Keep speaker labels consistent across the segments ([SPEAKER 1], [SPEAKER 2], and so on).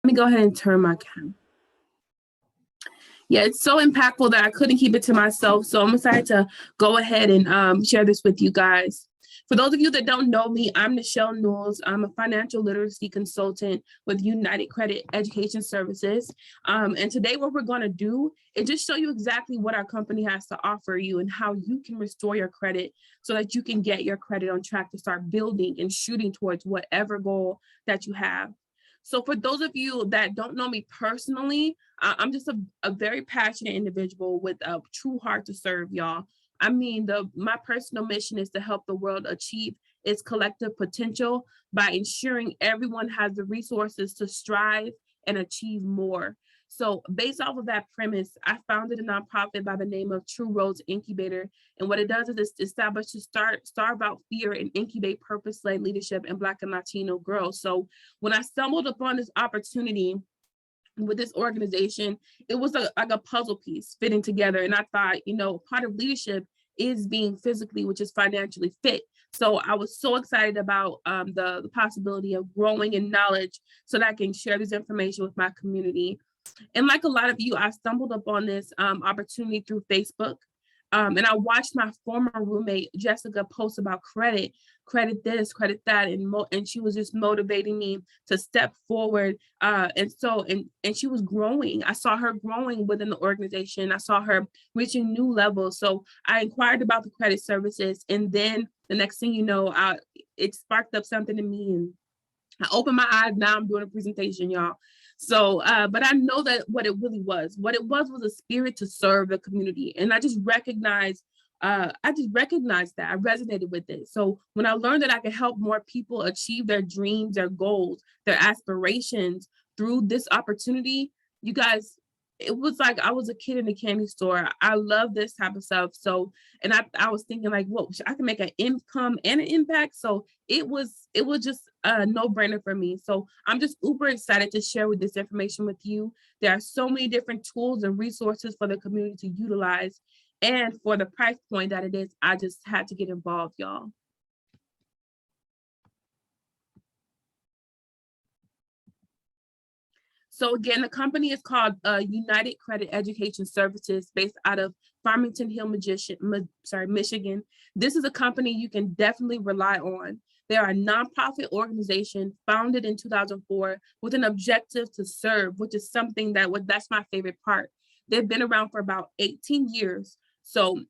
[SPEAKER 1] me go ahead and turn my camera. Yeah, it's so impactful that I couldn't keep it to myself. So I'm excited to go ahead and share this with you guys. For those of you that don't know me, I'm Nichelle Nuells. I'm a financial literacy consultant with United Credit Education Services. And today what we're going to do is just show you exactly what our company has to offer you and how you can restore your credit so that you can get your credit on track to start building and shooting towards whatever goal that you have. So for those of you that don't know me personally, I'm just a very passionate individual with a true heart to serve, y'all. I mean, my personal mission is to help the world achieve its collective potential by ensuring everyone has the resources to strive and achieve more. So based off of that premise, I founded a nonprofit by the name of True Roads Incubator. And what it does is it's established to starve out fear and incubate purpose-led leadership in Black and Latino girls. So when I stumbled upon this opportunity with this organization, it was like a puzzle piece fitting together. And I thought, part of leadership is being physically, which is financially fit. So I was so excited about the possibility of growing in knowledge so that I can share this information with my community. And like a lot of you, I stumbled upon this opportunity through Facebook. And I watched my former roommate, Jessica, post about credit this, credit that, and she was just motivating me to step forward. And she was growing. I saw her growing within the organization. I saw her reaching new levels. So I inquired about the credit services. And then the next thing you know, it sparked up something in me. And I opened my eyes. Now I'm doing a presentation, y'all. So, but I know that what it was a spirit to serve the community. And I just recognized that. I resonated with it. So when I learned that I could help more people achieve their dreams, their goals, their aspirations through this opportunity, you guys, it was like I was a kid in a candy store. I love this type of stuff. So, and I was thinking like, whoa, I can make an income and an impact. So it was just a no-brainer for me. So I'm just uber excited to share with this information with you. There are so many different tools and resources for the community to utilize. And for the price point that it is, I just had to get involved, y'all. So again, the company is called United Credit Education Services, based out of Farmington Hill, Michigan. This is a company you can definitely rely on. They are a nonprofit organization founded in 2004 with an objective to serve, which is something that's my favorite part. They've been around for about 18 years. So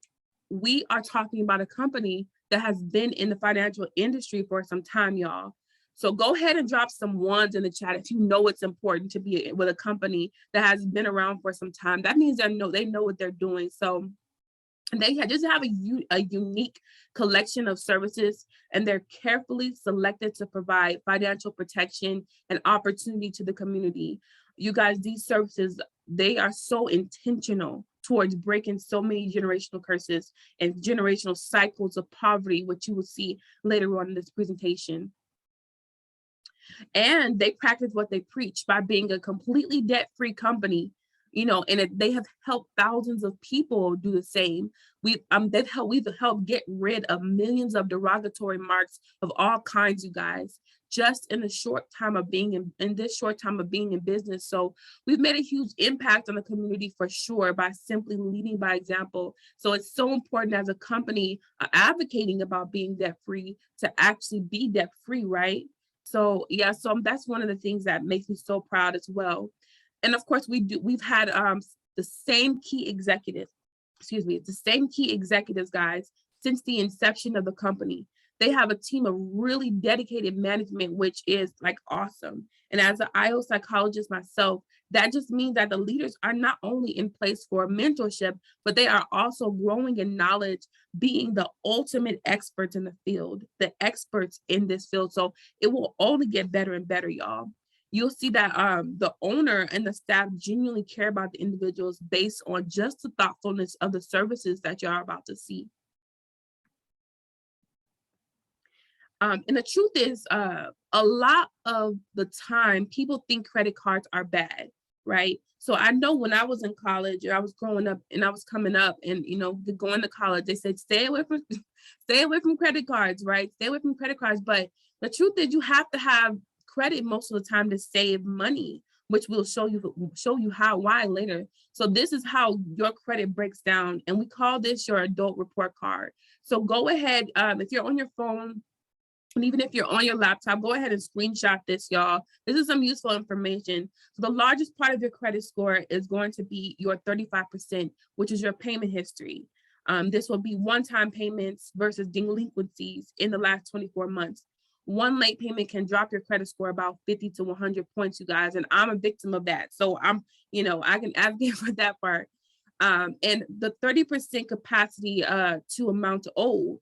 [SPEAKER 1] we are talking about a company that has been in the financial industry for some time, y'all. So go ahead and drop some ones in the chat if you know it's important to be with a company that has been around for some time. That means they know what they're doing. So they just have a unique collection of services, and they're carefully selected to provide financial protection and opportunity to the community. You guys, these services, they are so intentional towards breaking so many generational curses and generational cycles of poverty, which you will see later on in this presentation. And they practice what they preach by being a completely debt-free company, and they have helped thousands of people do the same. We've helped get rid of millions of derogatory marks of all kinds, you guys, just in a short time of being in business. So we've made a huge impact on the community for sure by simply leading by example. So it's so important as a company advocating about being debt-free to actually be debt-free, right? So yeah, so that's one of the things that makes me so proud as well. And of course, we've had the same key executives, guys, since the inception of the company. They have a team of really dedicated management, which is like awesome. And as an IO psychologist myself, that just means that the leaders are not only in place for mentorship, but they are also growing in knowledge, being the ultimate experts in the field, the experts in this field. So it will only get better and better, y'all. You'll see that the owner and the staff genuinely care about the individuals based on just the thoughtfulness of the services that you are about to see. And the truth is, a lot of the time, people think credit cards are bad, right? So I know when I was in college or I was growing up and I was coming up and, going to college, they said, stay away from credit cards, right? Stay away from credit cards. But the truth is you have to have credit most of the time to save money. which we'll show you why later. So this is how your credit breaks down, and we call this your adult report card. So go ahead, if you're on your phone, and even if you're on your laptop, go ahead and screenshot this, y'all. This is some useful information. So the largest part of your credit score is going to be your 35%, which is your payment history. This will be one-time payments versus delinquencies in the last 24 months. One late payment can drop your credit score about 50 to 100 points, you guys, and I'm a victim of that. So I can advocate for that part. And the 30% capacity to amount owed.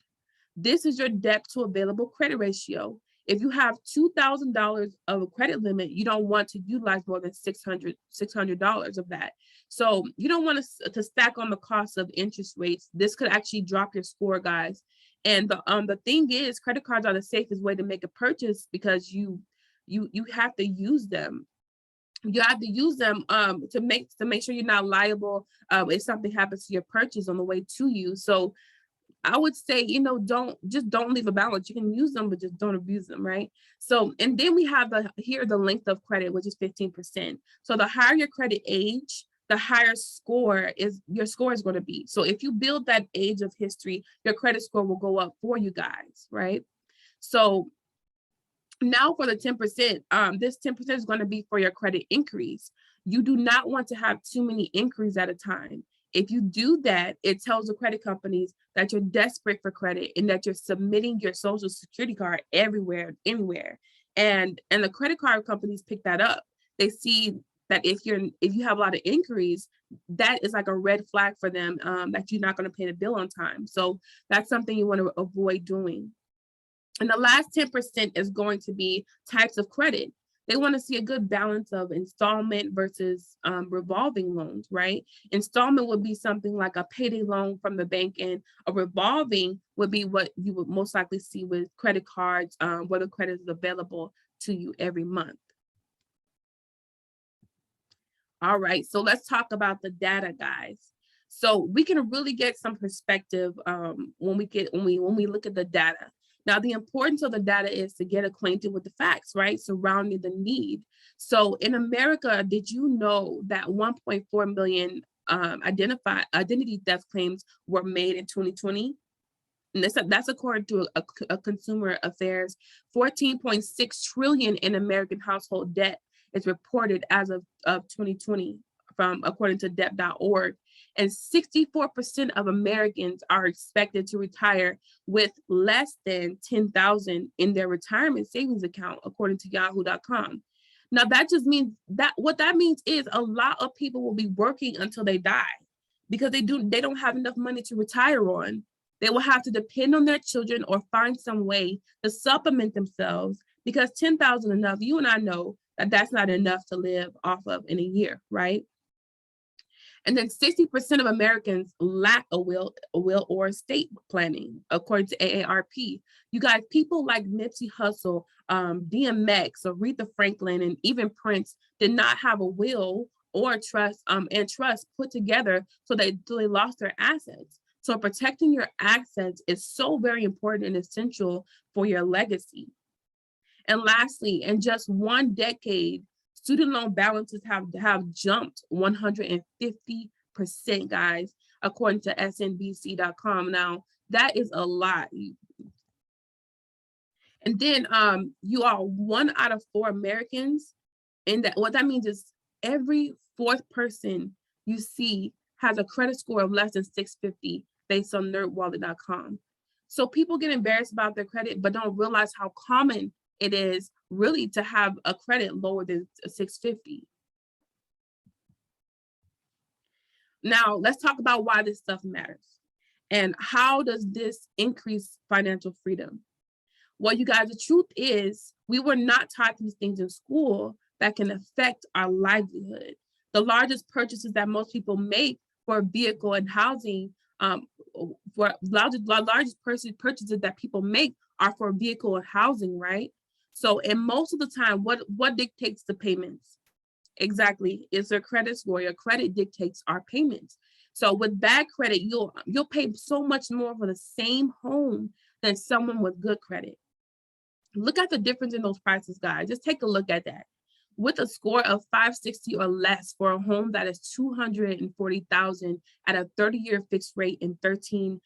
[SPEAKER 1] This is your debt to available credit ratio. If you have $2,000 of a credit limit, you don't want to utilize more than $600 of that. So you don't want to stack on the cost of interest rates. This could actually drop your score, guys. And the thing is, credit cards are the safest way to make a purchase because you have to use them. You have to use them to make sure you're not liable if something happens to your purchase on the way to you. So I would say, don't leave a balance. You can use them, but just don't abuse them, right? So, and then we have the length of credit, which is 15%. So the higher your credit age, the higher your score is going to be. So if you build that age of history, your credit score will go up for you guys, right? So now for the 10%, this 10% is going to be for your credit increase. You do not want to have too many inquiries at a time. If you do that, it tells the credit companies that you're desperate for credit and that you're submitting your social security card everywhere, anywhere. And the credit card companies pick that up. They see that if you have a lot of inquiries, that is like a red flag for them, that you're not going to pay the bill on time. So that's something you want to avoid doing. And the last 10% is going to be types of credit. They want to see a good balance of installment versus revolving loans, right? Installment would be something like a payday loan from the bank, and a revolving would be what you would most likely see with credit cards, where the credit is available to you every month. All right, so let's talk about the data, guys. So we can really get some perspective when we look at the data. Now, the importance of the data is to get acquainted with the facts, right, surrounding the need. So in America, did you know that 1.4 million identity theft claims were made in 2020? And that's according to a Consumer Affairs. 14.6 trillion in American household debt is reported as of 2020, according to debt.org. And 64% of Americans are expected to retire with less than $10,000 in their retirement savings account, according to yahoo.com. Now, that just means that what that means is a lot of people will be working until they die because they don't have enough money to retire on. They will have to depend on their children or find some way to supplement themselves because $10,000 enough. You and I know that that's not enough to live off of in a year, right? And then 60% of Americans lack a will or estate planning, according to AARP. You guys, people like Nipsey Hussle, DMX, Aretha Franklin, and even Prince did not have a will or trust put together, so they lost their assets. So protecting your assets is so very important and essential for your legacy. And lastly, in just one decade, student loan balances have jumped 150%, guys, according to snbc.com. Now, that is a lot. And then you are 1 out of 4 Americans. And what that means is every fourth person you see has a credit score of less than 650 based on nerdwallet.com. So people get embarrassed about their credit, but don't realize how common it is really to have a credit lower than 650. Now, let's talk about why this stuff matters and how does this increase financial freedom? Well, you guys, the truth is we were not taught these things in school that can affect our livelihood. The largest purchases that most people make for vehicle and housing, for largest purchases that people make are for vehicle and housing, right? So, and most of the time, what dictates the payments? Exactly, it's their credit score. Your credit dictates our payments. So with bad credit, you'll pay so much more for the same home than someone with good credit. Look at the difference in those prices, guys. Just take a look at that. with a score of 560 or less for a home that is $240,000 at a 30-year fixed rate and 13%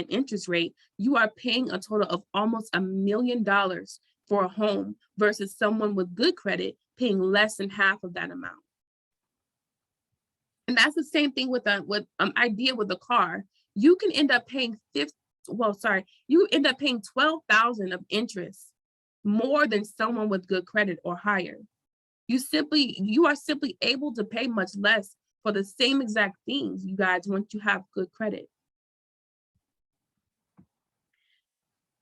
[SPEAKER 1] interest rate, you are paying a total of almost $1 million for a home versus someone with good credit paying less than half of that amount. And that's the same thing with idea with a car. You can end up paying you end up paying $12,000 of interest more than someone with good credit or higher. You are simply able to pay much less for the same exact things, you guys, once you have good credit.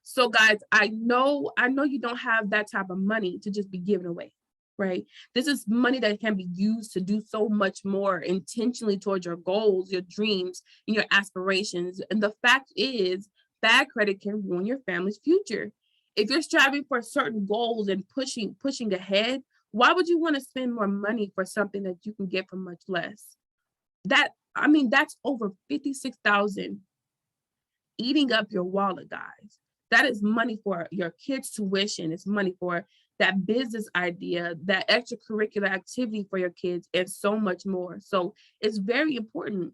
[SPEAKER 1] So guys, I know you don't have that type of money to just be given away, right? This is money that can be used to do so much more intentionally towards your goals, your dreams, and your aspirations. And the fact is, bad credit can ruin your family's future. If you're striving for certain goals and pushing ahead, why would you want to spend more money for something that you can get for much less? That's over $56,000 eating up your wallet, guys. That is money for your kids' tuition. It's money for that business idea, that extracurricular activity for your kids, and so much more. So it's very important.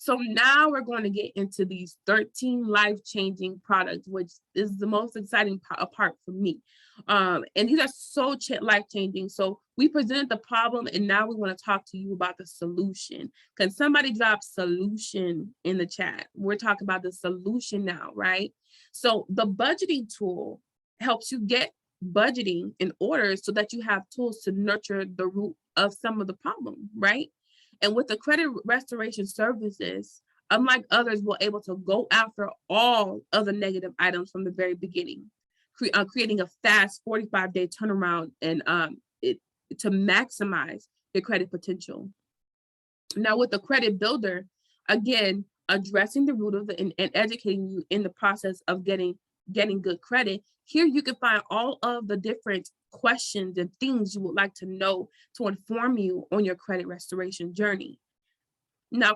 [SPEAKER 1] So now we're going to get into these 13 life-changing products, which is the most exciting part for me. And these are so life-changing. So we presented the problem, and now we want to talk to you about the solution. Can somebody drop solution in the chat? We're talking about the solution now, right? So the budgeting tool helps you get budgeting in order so that you have tools to nurture the root of some of the problem, right? And with the credit restoration services, unlike others, we're able to go after all of the negative items from the very beginning, creating a fast 45-day turnaround and to maximize your credit potential. Now, with the credit builder, again, addressing the root of and educating you in the process of getting good credit. Here you can find all of the different questions and things you would like to know to inform you on your credit restoration journey. Now,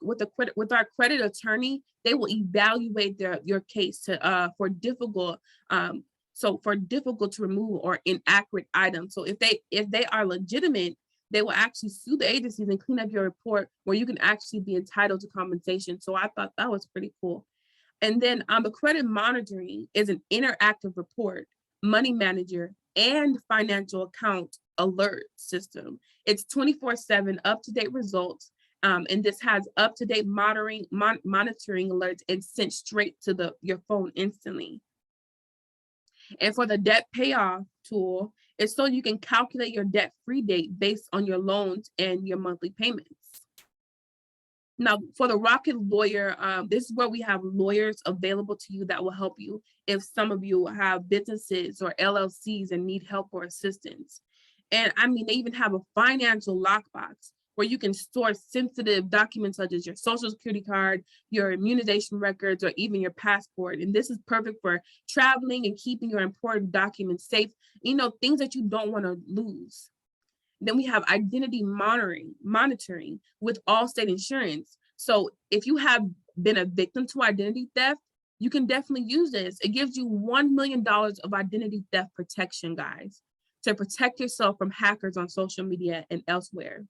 [SPEAKER 1] with our credit attorney, they will evaluate your case for difficult to remove or inaccurate items. So if they are legitimate, they will actually sue the agencies and clean up your report where you can actually be entitled to compensation. So I thought that was pretty cool. And then the credit monitoring is an interactive report, money manager, and financial account alert system. It's 24/7 up-to-date results. And this has up-to-date monitoring alerts and sent straight to your phone instantly. And for the debt payoff tool, it's so you can calculate your debt-free date based on your loans and your monthly payments. Now, for the Rocket Lawyer, this is where we have lawyers available to you that will help you if some of you have businesses or LLCs and need help or assistance. And they even have a financial lockbox where you can store sensitive documents such as your social security card, your immunization records, or even your passport. And this is perfect for traveling and keeping your important documents safe, things that you don't want to lose. Then we have identity monitoring with Allstate Insurance. So if you have been a victim to identity theft, you can definitely use this. It gives you $1 million of identity theft protection, guys, to protect yourself from hackers on social media and elsewhere.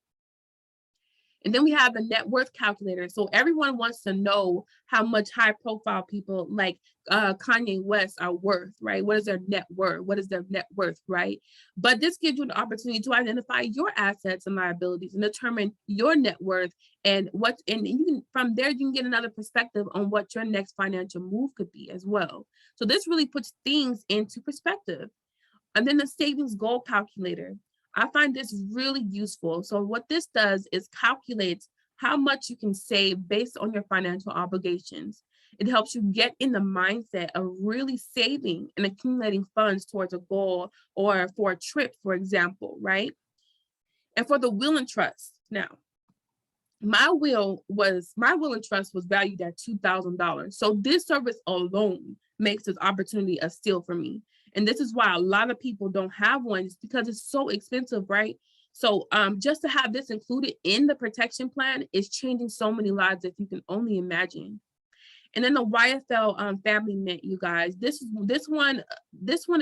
[SPEAKER 1] And then we have the net worth calculator. So everyone wants to know how much high profile people like Kanye West are worth, right? What is their net worth? What is their net worth, right? But this gives you an opportunity to identify your assets and liabilities and determine your net worth and you can, from there, you can get another perspective on what your next financial move could be as well. So this really puts things into perspective. And then the savings goal calculator. I find this really useful. So what this does is calculates how much you can save based on your financial obligations. It helps you get in the mindset of really saving and accumulating funds towards a goal or for a trip, for example, right? And for the will and trust. Now, my will and trust was valued at $2,000. So this service alone makes this opportunity a steal for me. And this is why a lot of people don't have one. It's because it's so expensive, right? So just to have this included in the protection plan is changing so many lives that you can only imagine. And then the YFL Family Mint, you guys. This one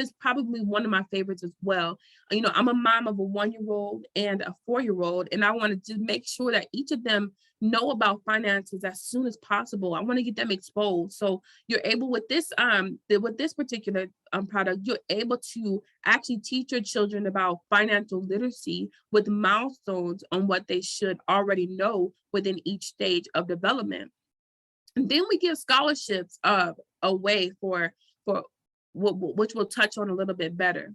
[SPEAKER 1] is probably one of my favorites as well. You know, I'm a mom of a 1-year-old and a 4-year-old, and I want to just make sure that each of them know about finances as soon as possible. I want to get them exposed. So you're able with this particular product, you're able to actually teach your children about financial literacy with milestones on what they should already know within each stage of development. And then we give scholarships away for which we'll touch on a little bit better.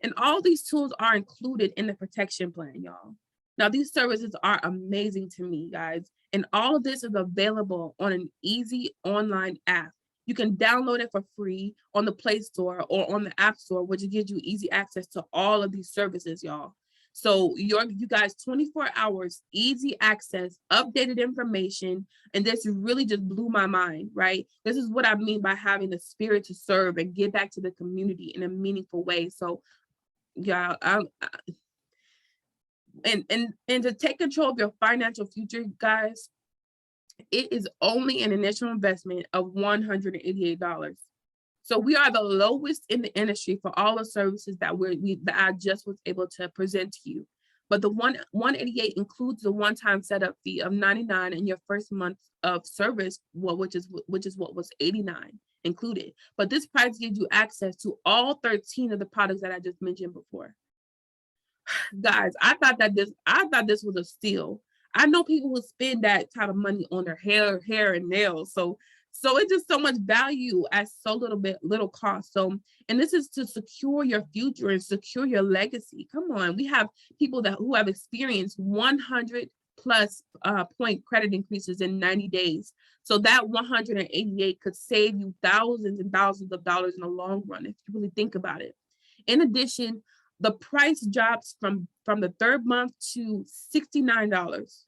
[SPEAKER 1] And all these tools are included in the protection plan, y'all. Now, these services are amazing to me, guys. And all of this is available on an easy online app. You can download it for free on the Play Store or on the App Store, which gives you easy access to all of these services, y'all. So you guys, 24 hours, easy access, updated information. And this really just blew my mind, right? This is what I mean by having the spirit to serve and give back to the community in a meaningful way. So yeah, and to take control of your financial future, guys, it is only an initial investment of $188. So we are the lowest in the industry for all the services that I just was able to present to you. But the 188 includes the one-time setup fee of $99 and your first month of service, which is what was $89 included. But this price gives you access to all 13 of the products that I just mentioned before. Guys, I thought this was a steal. I know people will spend that type of money on their hair and nails. So it's just so much value at so little cost. So, and this is to secure your future and secure your legacy. Come on, we have people who have experienced 100+ point credit increases in 90 days. So that 188 could save you thousands and thousands of dollars in the long run if you really think about it. In addition, the price drops from the third month to $69.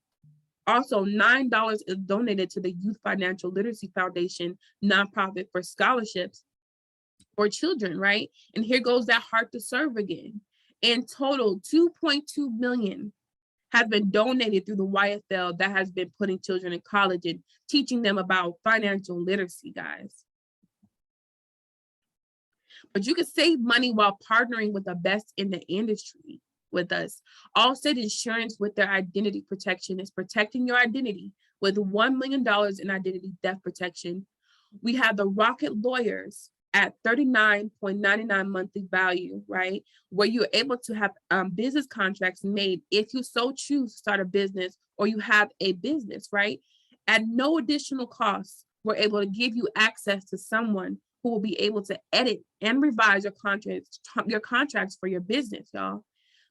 [SPEAKER 1] Also, $9 is donated to the Youth Financial Literacy Foundation nonprofit for scholarships for children, right? And here goes that heart to serve again. In total, $2.2 million has been donated through the YFL that has been putting children in college and teaching them about financial literacy, guys. But you can save money while partnering with the best in the industry with us. Allstate Insurance, with their identity protection, is protecting your identity with $1 million in identity theft protection. We have the Rocket Lawyers at $39.99 monthly value, right? Where you're able to have business contracts made if you so choose to start a business or you have a business, right? At no additional cost, we're able to give you access to someone who will be able to edit and revise your contracts for your business, y'all.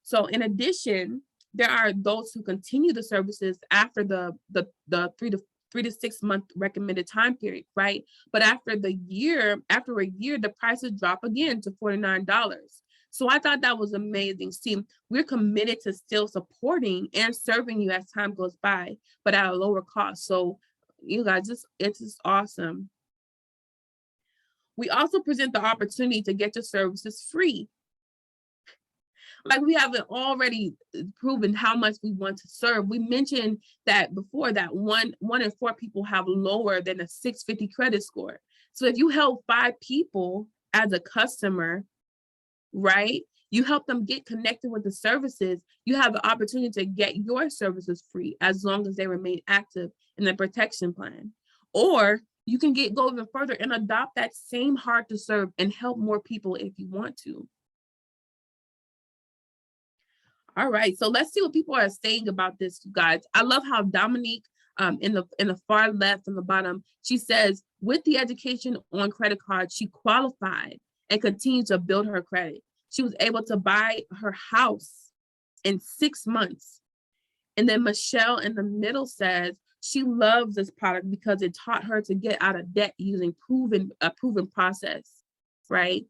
[SPEAKER 1] So in addition, there are those who continue the services after the 3 to 6 month recommended time period, right? But after a year, the prices drop again to $49. So I thought that was amazing. See, we're committed to still supporting and serving you as time goes by, but at a lower cost. So you guys, it's just awesome. We also present the opportunity to get your services free. Like, we haven't already proven how much we want to serve. We mentioned that before, that one in 4 people have lower than a 650 credit score. So if you help 5 people as a customer, right, you help them get connected with the services, you have the opportunity to get your services free as long as they remain active in the protection plan. Or you can go even further and adopt that same heart to serve and help more people if you want to. All right, so let's see what people are saying about this, you guys. I love how Dominique, in the far left on the bottom, she says, with the education on credit cards, she qualified and continued to build her credit. She was able to buy her house in 6 months. And then Michelle in the middle says she loves this product because it taught her to get out of debt using a proven process, right?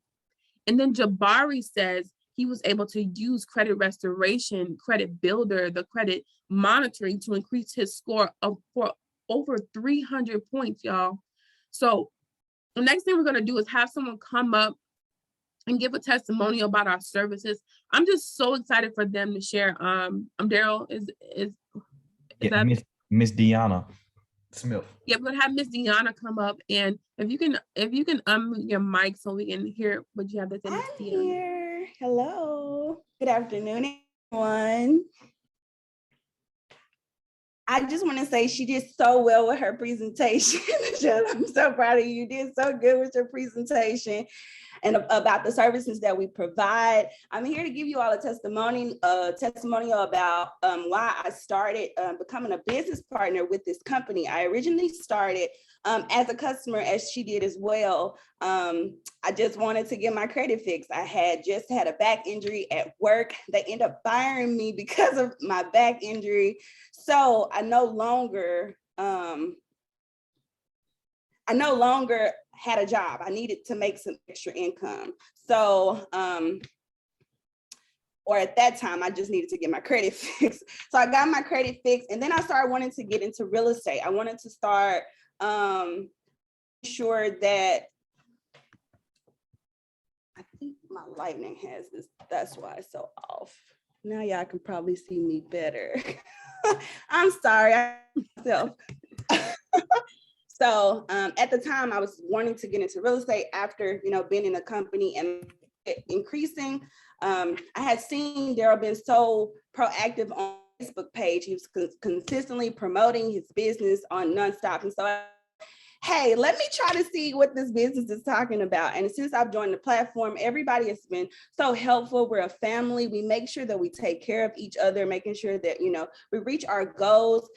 [SPEAKER 1] And then Jabari says he was able to use credit restoration, credit builder, the credit monitoring to increase his score for over 300 points, y'all. So the next thing we're going to do is have someone come up and give a testimonial about our services. I'm just so excited for them to share. Darryl, is
[SPEAKER 2] that Miss Deanna? Smith.
[SPEAKER 1] Yeah, we're gonna have Miss Deanna come up, and if you can unmute your mic so we can hear what you have to say, Miss
[SPEAKER 3] I'm
[SPEAKER 1] Deanna.
[SPEAKER 3] here. Hello. Good afternoon, everyone. I just want to say she did so well with her presentation. Nichelle, I'm so proud of you. You did so good with your presentation and about the services that we provide. I'm here to give you all a testimonial about why I started becoming a business partner with this company. I originally started as a customer, as she did as well. I just wanted to get my credit fixed. I had just had a back injury at work. They ended up firing me because of my back injury. So I no longer had a job. I needed to make some extra income. So, or at that time, I just needed to get my credit fixed. So I got my credit fixed, and then I started wanting to get into real estate. I wanted to start sure that, I think my lightning has this, that's why it's so off. Now y'all can probably see me better. I'm sorry, myself. So at the time, I was wanting to get into real estate after, being in a company and increasing. I had seen Darryl been so proactive on Facebook page. He was consistently promoting his business on nonstop. And so hey, let me try to see what this business is talking about. And since I've joined the platform, everybody has been so helpful. We're a family. We make sure that we take care of each other, making sure that, we reach our goals.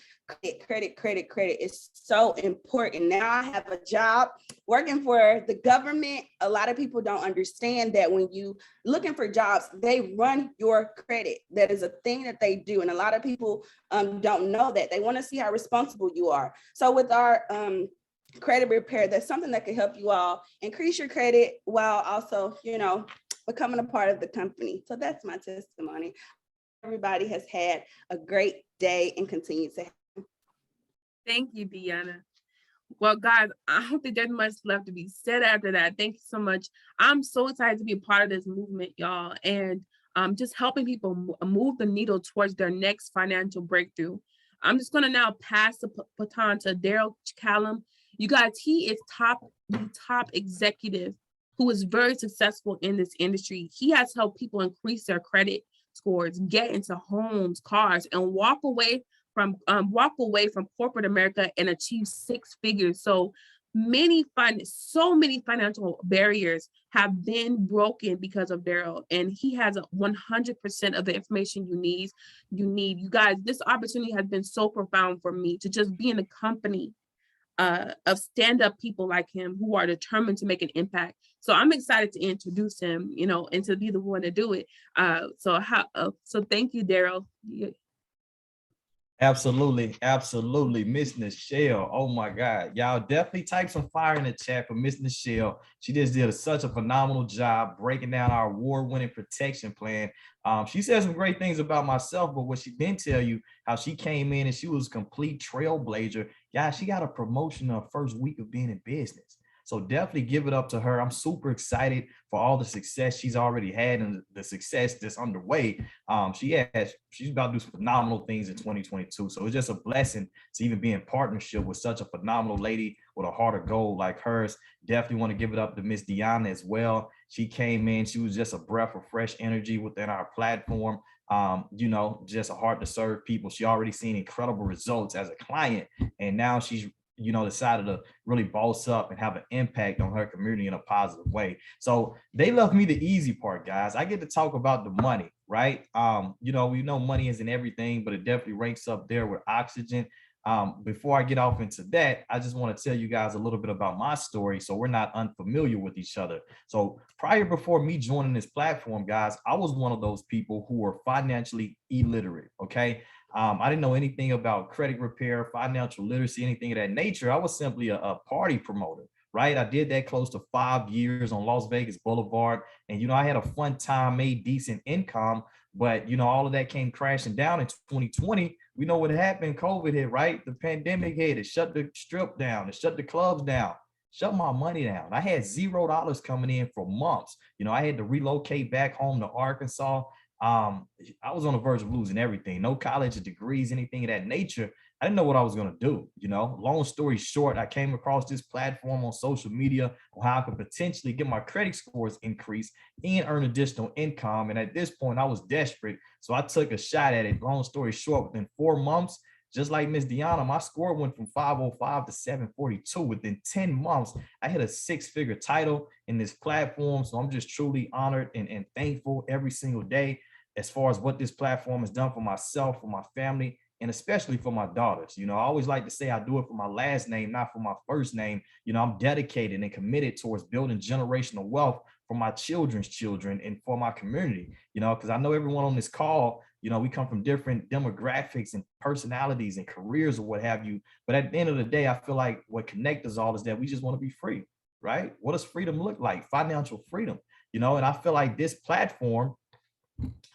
[SPEAKER 3] Credit is so important. Now I have a job working for the government. A lot of people don't understand that when you looking for jobs, they run your credit. That is a thing that they do. And a lot of people don't know that. They want to see how responsible you are. So with our credit repair, that's something that can help you all increase your credit while also, becoming a part of the company. So that's my testimony. Everybody has had a great day and continue to have.
[SPEAKER 1] Thank you, Deanna. Well, guys, I don't think there's much left to be said after that. Thank you so much. I'm so excited to be a part of this movement, y'all, and just helping people move the needle towards their next financial breakthrough. I'm just going to now pass the baton to Darryl Callum. You guys, he is the top executive who is very successful in this industry. He has helped people increase their credit scores, get into homes, cars, and walk away from corporate America and achieve six figures. So many financial barriers have been broken because of Darryl, and he has 100% of the information you need. You guys, this opportunity has been so profound for me to just be in a company of stand-up people like him who are determined to make an impact. So I'm excited to introduce him, and to be the one to do it. So thank you, Darryl.
[SPEAKER 2] Absolutely. Miss Nichelle. Oh my God. Y'all definitely type some fire in the chat for Miss Nichelle. She just did such a phenomenal job breaking down our award-winning protection plan. She said some great things about myself, but what she didn't tell you, how she came in and she was a complete trailblazer. Yeah, she got a promotion her first week of being in business. So definitely give it up to her. I'm super excited for all the success she's already had and the success that's underway. She's about to do some phenomenal things in 2022. So it's just a blessing to even be in partnership with such a phenomenal lady with a heart of gold like hers. Definitely want to give it up to Miss Deanna as well. She came in, she was just a breath of fresh energy within our platform. Just a heart to serve people. She already seen incredible results as a client, and now she's decided to really boss up and have an impact on her community in a positive way. So they left me the easy part, guys. I get to talk about the money, right? We know money isn't everything, but it definitely ranks up there with oxygen. Before I get off into that, I just want to tell you guys a little bit about my story so we're not unfamiliar with each other. So before me joining this platform, guys, I was one of those people who were financially illiterate, okay? I didn't know anything about credit repair, financial literacy, anything of that nature. I was simply a party promoter, right? I did that close to 5 years on Las Vegas Boulevard. And, I had a fun time, made decent income, but, all of that came crashing down in 2020. We know what happened. COVID hit, right? The pandemic hit. It shut the strip down. It shut the clubs down. Shut my money down. I had $0 coming in for months. I had to relocate back home to Arkansas. I was on the verge of losing everything. No college degrees, anything of that nature. I didn't know what I was going to do. Long story short, I came across this platform on social media on how I could potentially get my credit scores increased and earn additional income. And at this point, I was desperate. So I took a shot at it. Long story short, within 4 months, just like Miss Deanna, my score went from 505 to 742. Within 10 months, I hit a 6-figure title in this platform. So I'm just truly honored and thankful every single day as far as what this platform has done for myself, for my family, and especially for my daughters. I always like to say I do it for my last name, not for my first name. I'm dedicated and committed towards building generational wealth for my children's children and for my community, because I know everyone on this call, we come from different demographics and personalities and careers or what have you. But at the end of the day, I feel like what connects us all is that we just want to be free, right? What does freedom look like? Financial freedom, and I feel like this platform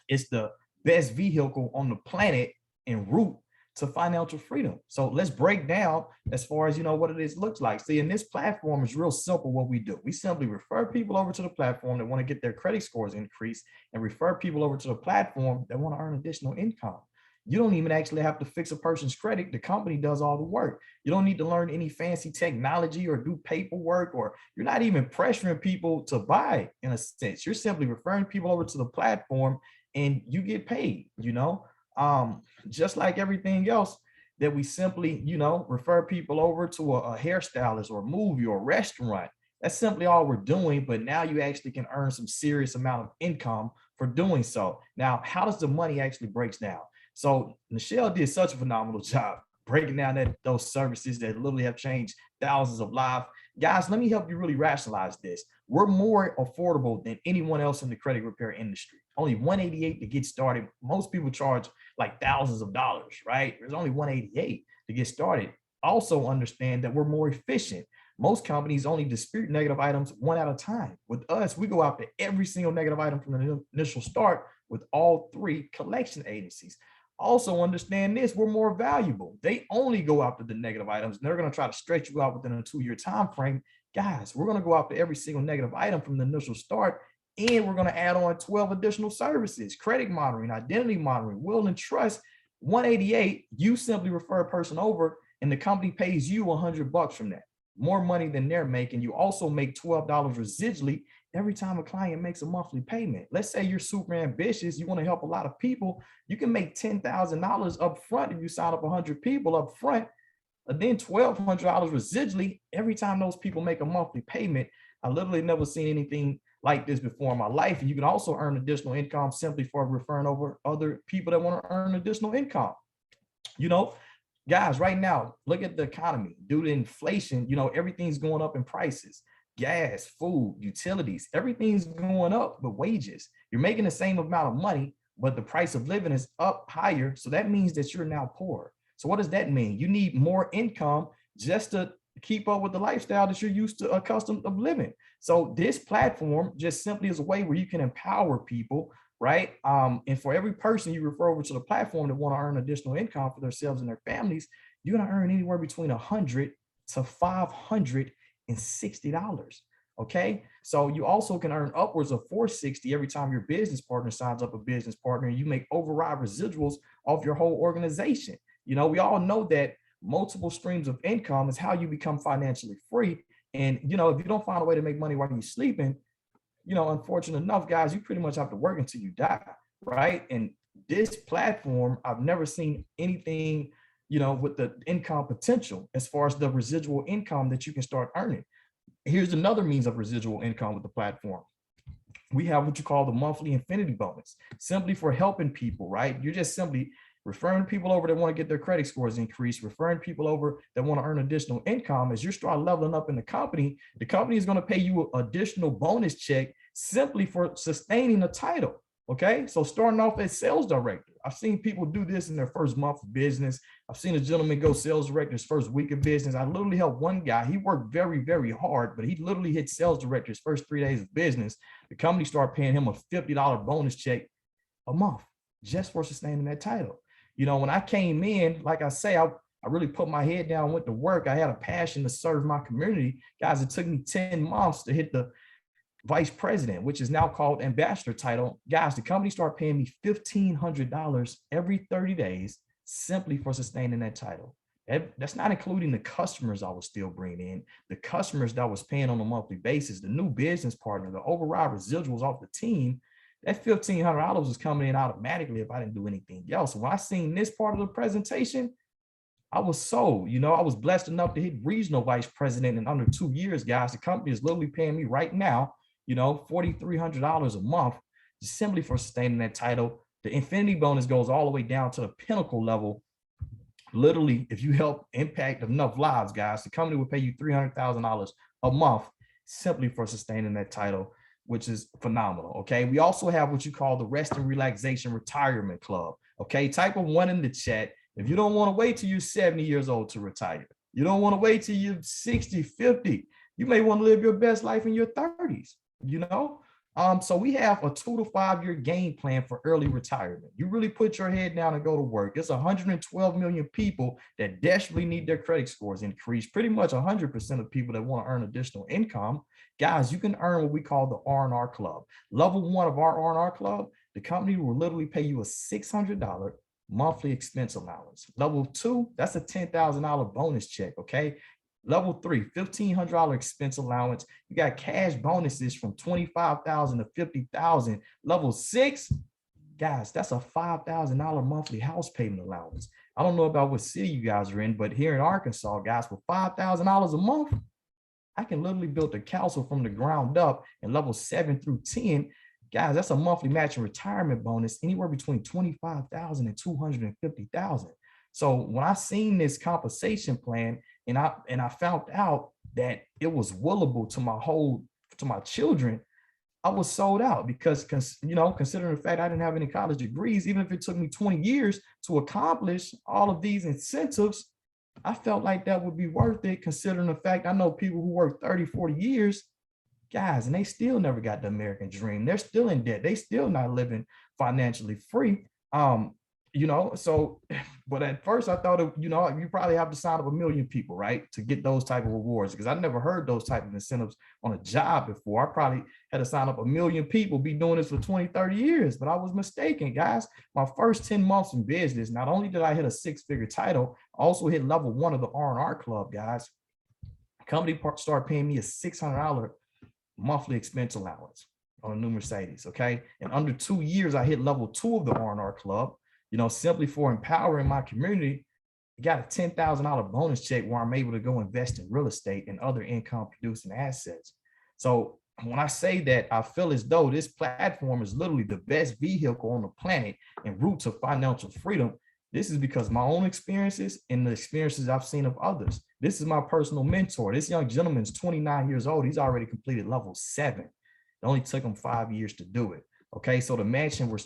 [SPEAKER 2] is the best vehicle on the planet en route to financial freedom. So let's break down as far as, what it looks like. See, in this platform is real simple what we do. We simply refer people over to the platform that want to get their credit scores increased and refer people over to the platform that want to earn additional income. You don't even actually have to fix a person's credit. The company does all the work. You don't need to learn any fancy technology or do paperwork, or you're not even pressuring people to buy in a sense. You're simply referring people over to the platform and you get paid, just like everything else that we simply, refer people over to a hairstylist or a movie or a restaurant. That's simply all we're doing. But now you actually can earn some serious amount of income for doing so. Now, how does the money actually breaks down? So Nichelle did such a phenomenal job breaking down those services that literally have changed thousands of lives. Guys, let me help you really rationalize this. We're more affordable than anyone else in the credit repair industry. Only $188 to get started. Most people charge like thousands of dollars, right? There's only $188 to get started. Also understand that we're more efficient. Most companies only dispute negative items one at a time. With us, we go after every single negative item from the initial start with all 3 collection agencies. Also understand this, we're more valuable. They only go after the negative items and they're going to try to stretch you out within a 2-year time frame. Guys, we're going to go after every single negative item from the initial start, and we're going to add on 12 additional services: credit monitoring, identity monitoring, will and trust. $188, you simply refer a person over and the company pays you $100 from that. More money than they're making. You also make $12 residually every time a client makes a monthly payment. Let's say you're super ambitious, you want to help a lot of people, you can make $10,000 up front if you sign up 100 people up front, and then $1,200 residually every time those people make a monthly payment. I literally never seen anything like this before in my life. And you can also earn additional income simply for referring over other people that want to earn additional income. Guys, right now, look at the economy. Due to inflation, everything's going up in prices. Gas, food, utilities, everything's going up, but wages. You're making the same amount of money, but the price of living is up higher. So that means that you're now poor. So what does that mean? You need more income just to keep up with the lifestyle that you're used to, accustomed of living. So this platform just simply is a way where you can empower people, right? And for every person you refer over to the platform that want to earn additional income for themselves and their families, you're going to earn anywhere between $100 to $560. Okay. So you also can earn upwards of $460 every time your business partner signs up a business partner, and you make override residuals off your whole organization. We all know that multiple streams of income is how you become financially free. And, if you don't find a way to make money while you're sleeping, unfortunate enough, guys, you pretty much have to work until you die, right? And this platform, I've never seen anything, with the income potential as far as the residual income that you can start earning. Here's another means of residual income with the platform. We have what you call the monthly infinity bonus, simply for helping people, right? You're just simply referring people over that want to get their credit scores increased, referring people over that want to earn additional income. As you start leveling up in the company is going to pay you an additional bonus check simply for sustaining the title. Okay. So starting off as sales director, I've seen people do this in their first month of business. I've seen a gentleman go sales director his first week of business. I literally helped one guy. He worked very, very hard, but he literally hit sales director his first 3 days of business. The company started paying him a $50 bonus check a month just for sustaining that title. When I came in, like I say, I really put my head down, went to work. I had a passion to serve my community. Guys, it took me 10 months to hit the vice president, which is now called ambassador title. Guys, the company started paying me $1,500 every 30 days simply for sustaining that title. That's not including the customers I was still bringing in, the customers that I was paying on a monthly basis, the new business partner, the override residuals off the team. That $1,500 was coming in automatically if I didn't do anything else. When I seen this part of the presentation, I was sold. I was blessed enough to hit regional vice president in under 2 years, guys. The company is literally paying me right now, $4,300 a month just simply for sustaining that title. The infinity bonus goes all the way down to the pinnacle level. Literally, if you help impact enough lives, guys, the company will pay you $300,000 a month simply for sustaining that title, which is phenomenal. Okay. We also have what you call the rest and relaxation retirement club. Okay. Type of 1 in the chat. If you don't want to wait till you're 70 years old to retire, you don't want to wait till you're 60, 50, you may want to live your best life in your 30s, So we have a 2 to 5 year game plan for early retirement. You really put your head down and go to work. It's 112 million people that desperately need their credit scores increased. Pretty much 100% of people that want to earn additional income. Guys, you can earn what we call the R&R club. Level 1 of our R&R club, the company will literally pay you a $600 monthly expense allowance. Level 2, that's a $10,000 bonus check, okay? Level 3, $1,500 expense allowance. You got cash bonuses from $25,000 to $50,000. Level 6, guys, that's a $5,000 monthly house payment allowance. I don't know about what city you guys are in, but here in Arkansas, guys, for $5,000 a month, I can literally build a castle from the ground up. And level 7 through 10, guys, that's a monthly matching retirement bonus anywhere between $25,000 and $250,000. So when I seen this compensation plan and I found out that it was willable to my children, I was sold out because considering the fact I didn't have any college degrees, even if it took me 20 years to accomplish all of these incentives, I felt like that would be worth it, considering the fact I know people who work 30, 40 years, guys, and they still never got the American dream. They're still in debt. They still not living financially free. But at first I thought, you probably have to sign up 1 million people, right, to get those type of rewards, because I never heard those type of incentives on a job before. I probably had to sign up 1 million people, be doing this for 20, 30 years, but I was mistaken, guys. My first 10 months in business, not only did I hit a 6-figure title, I also hit level 1 of the R&R club, guys. The company started paying me a $600 monthly expense allowance on a new Mercedes, okay? In under 2 years, I hit level 2 of the R&R club. Simply for empowering my community, got a $10,000 bonus check where I'm able to go invest in real estate and other income producing assets. So when I say that, I feel as though this platform is literally the best vehicle on the planet en route to financial freedom. This is because my own experiences and the experiences I've seen of others. This is my personal mentor. This young gentleman is 29 years old. He's already completed level 7. It only took him 5 years to do it. Okay, so the mansion we're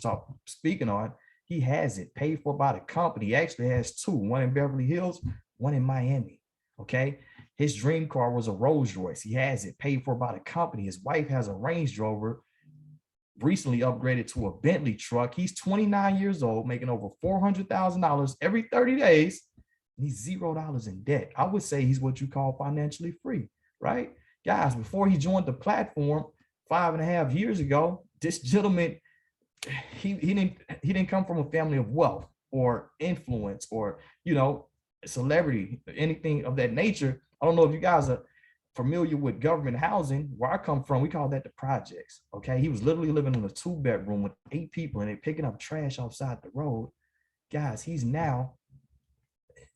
[SPEAKER 2] speaking on, he has it paid for by the company. He actually has 2, one in Beverly Hills, one in Miami. Okay. His dream car was a Rolls Royce. He has it paid for by the company. His wife has a Range Rover, recently upgraded to a Bentley truck. He's 29 years old, making over $400,000 every 30 days. And he's $0 in debt. I would say he's what you call financially free, right? Guys, before he joined the platform 5.5 years ago, this gentleman, he didn't come from a family of wealth or influence or celebrity, anything of that nature. I don't know if you guys are familiar with government housing. Where I come from, we call that the projects. Okay, he was literally living in a 2-bedroom with 8 people and they picking up trash outside the road. Guys, he's now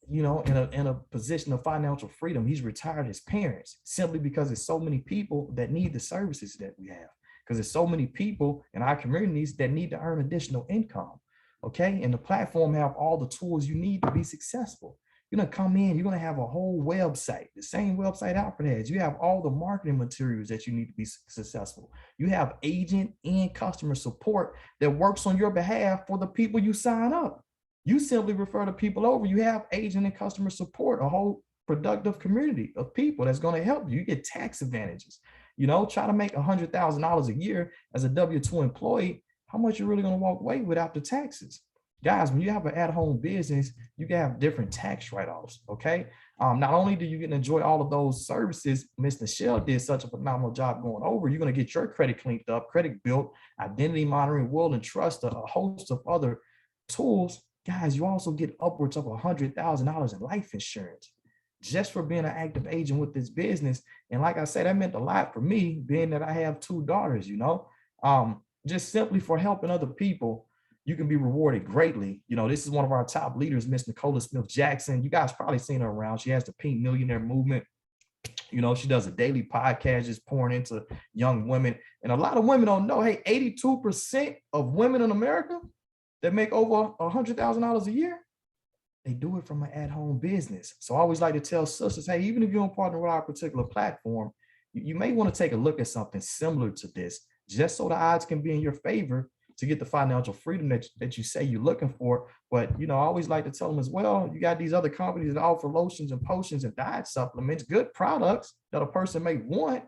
[SPEAKER 2] in a position of financial freedom. He's retired his parents simply because there's so many people that need the services that we have. Because there's so many people in our communities that need to earn additional income, okay? And the platform have all the tools you need to be successful. You're gonna come in, you're gonna have a whole website, the same website Alfred has. You have all the marketing materials that you need to be successful. You have agent and customer support that works on your behalf for the people you sign up. You simply refer the people over. You have agent and customer support, a whole productive community of people that's gonna help you. You get tax advantages. Try to make $100,000 a year as a W-2 employee. How much you're really going to walk away with after taxes? Guys, when you have an at-home business, you can have different tax write-offs, okay? Not only do you get to enjoy all of those services, Miss Nichelle did such a phenomenal job going over, you're going to get your credit cleaned up, credit built, identity monitoring, will and trust, a host of other tools. Guys, you also get upwards of $100,000 in life insurance just for being an active agent with this business. And like I said, that meant a lot for me, being that I have 2 daughters, just simply for helping other people, you can be rewarded greatly. This is one of our top leaders, Miss Nicola Smith-Jackson. You guys probably seen her around. She has the Pink Millionaire Movement. She does a daily podcast just pouring into young women. And a lot of women don't know, hey, 82% of women in America that make over $100,000 a year, they do it from an at-home business. So I always like to tell sisters, hey, even if you don't partner with our particular platform, you may want to take a look at something similar to this, just so the odds can be in your favor to get the financial freedom that you say you're looking for. But, I always like to tell them as well, you got these other companies that offer lotions and potions and diet supplements, good products that a person may want.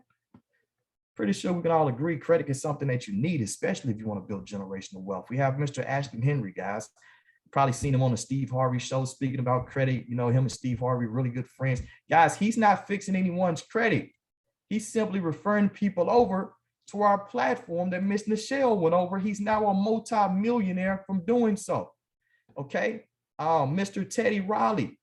[SPEAKER 2] Pretty sure we can all agree credit is something that you need, especially if you want to build generational wealth. We have Mr. Ashton Henry, guys. Probably seen him on the Steve Harvey show speaking about credit. Him and Steve Harvey, really good friends. Guys, he's not fixing anyone's credit. He's simply referring people over to our platform that Miss Nichelle went over. He's now a multi-millionaire from doing so. Okay. Mr. Teddy Riley,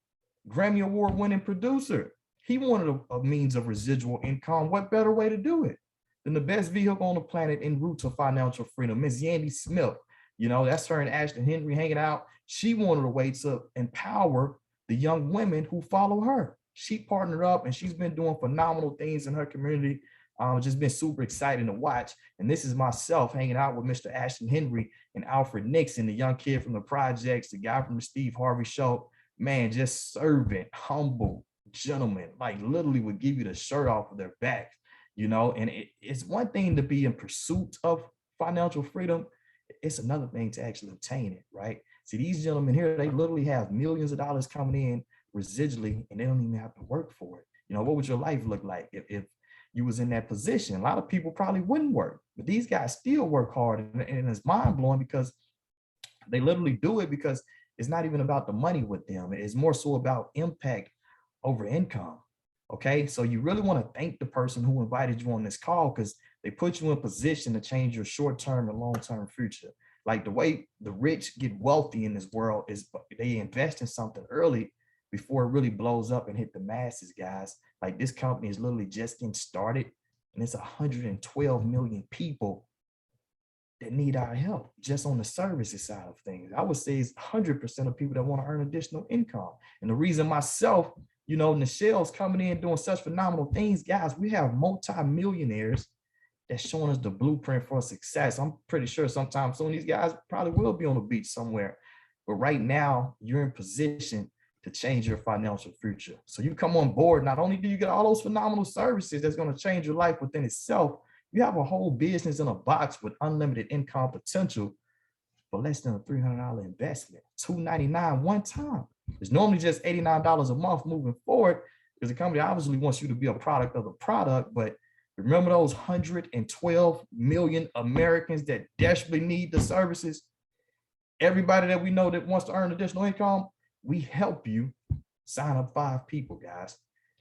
[SPEAKER 2] Grammy Award winning producer. He wanted a means of residual income. What better way to do it than the best vehicle on the planet en route to financial freedom? Miss Yandy Smith, that's her and Ashton Henry hanging out. She wanted a way to empower the young women who follow her. She partnered up and she's been doing phenomenal things in her community. Just been super exciting to watch. And this is myself hanging out with Mr. Ashton Henry and Alfred Nixon, the young kid from the projects, the guy from the Steve Harvey show. Man, just servant, humble gentlemen, like literally would give you the shirt off of their back, and it's one thing to be in pursuit of financial freedom. It's another thing to actually obtain it, right? See, these gentlemen here, they literally have millions of dollars coming in residually, and they don't even have to work for it. What would your life look like if you was in that position? A lot of people probably wouldn't work, but these guys still work hard, and it's mind-blowing because they literally do it because it's not even about the money with them. It's more so about impact over income. Okay, so you really want to thank the person who invited you on this call because they put you in position to change your short-term and long-term future. Like the way the rich get wealthy in this world is they invest in something early before it really blows up and hit the masses, guys. Like this company is literally just getting started, and it's 112 million people that need our help just on the services side of things. I would say it's 100% of people that want to earn additional income. And the reason myself, Nichelle's coming in doing such phenomenal things, guys, we have multi-millionaires that's showing us the blueprint for success. I'm pretty sure sometime soon these guys probably will be on the beach somewhere. But right now, you're in position to change your financial future. So you come on board, not only do you get all those phenomenal services that's going to change your life within itself, you have a whole business in a box with unlimited income potential for less than a $300 investment, $299 one time. It's normally just $89 a month moving forward because the company obviously wants you to be a product of the product. But remember those 112 million Americans that desperately need the services? Everybody that we know that wants to earn additional income, we help you sign up 5 people, guys.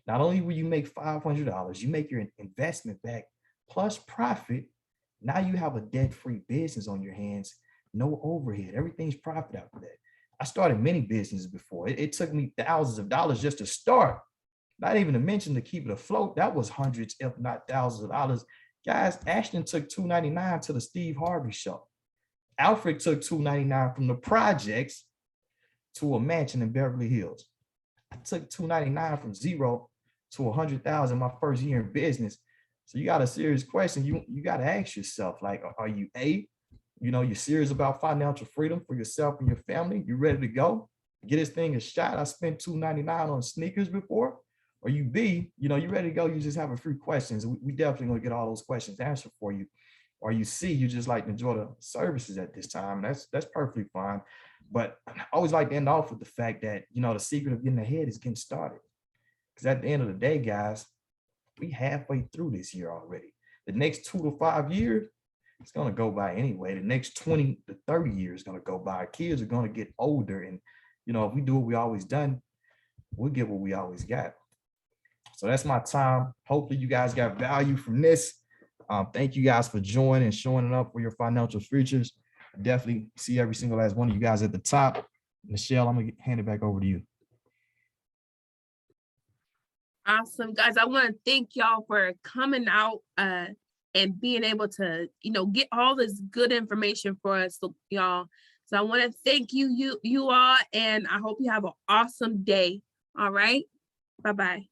[SPEAKER 2] Not only will you make $500, you make your investment back plus profit. Now you have a debt-free business on your hands, no overhead. Everything's profit after that. I started many businesses before. It took me thousands of dollars just to start. Not even to mention to keep it afloat. That was hundreds, if not thousands of dollars. Guys, Ashton took $299 to the Steve Harvey show. Alfred took $299 from the projects to a mansion in Beverly Hills. I took $299 from zero to $100,000 my first year in business. So you got a serious question. You got to ask yourself, like, are you you're serious about financial freedom for yourself and your family? You ready to go? Get this thing a shot. I spent $299 on sneakers before. Or you B, you ready to go. You just have a few questions. We definitely going to get all those questions answered for you. Or you C, you just like to enjoy the services at this time. That's perfectly fine. But I always like to end off with the fact that, the secret of getting ahead is getting started. Because at the end of the day, guys, we halfway through this year already. The next 2 to 5 years, it's going to go by anyway. The next 20 to 30 years is going to go by. Kids are going to get older. And, you know, if we do what we always done, we'll get what we always got. So that's my time. Hopefully you guys got value from this. Thank you guys for joining and showing up for your financial futures. I definitely see every single last one of you guys at the top. Nichelle, I'm going to hand it back over to you.
[SPEAKER 1] Awesome, guys. I want to thank y'all for coming out and being able to, you know, get all this good information for us, y'all. So I want to thank you all, and I hope you have an awesome day. All right. Bye-bye.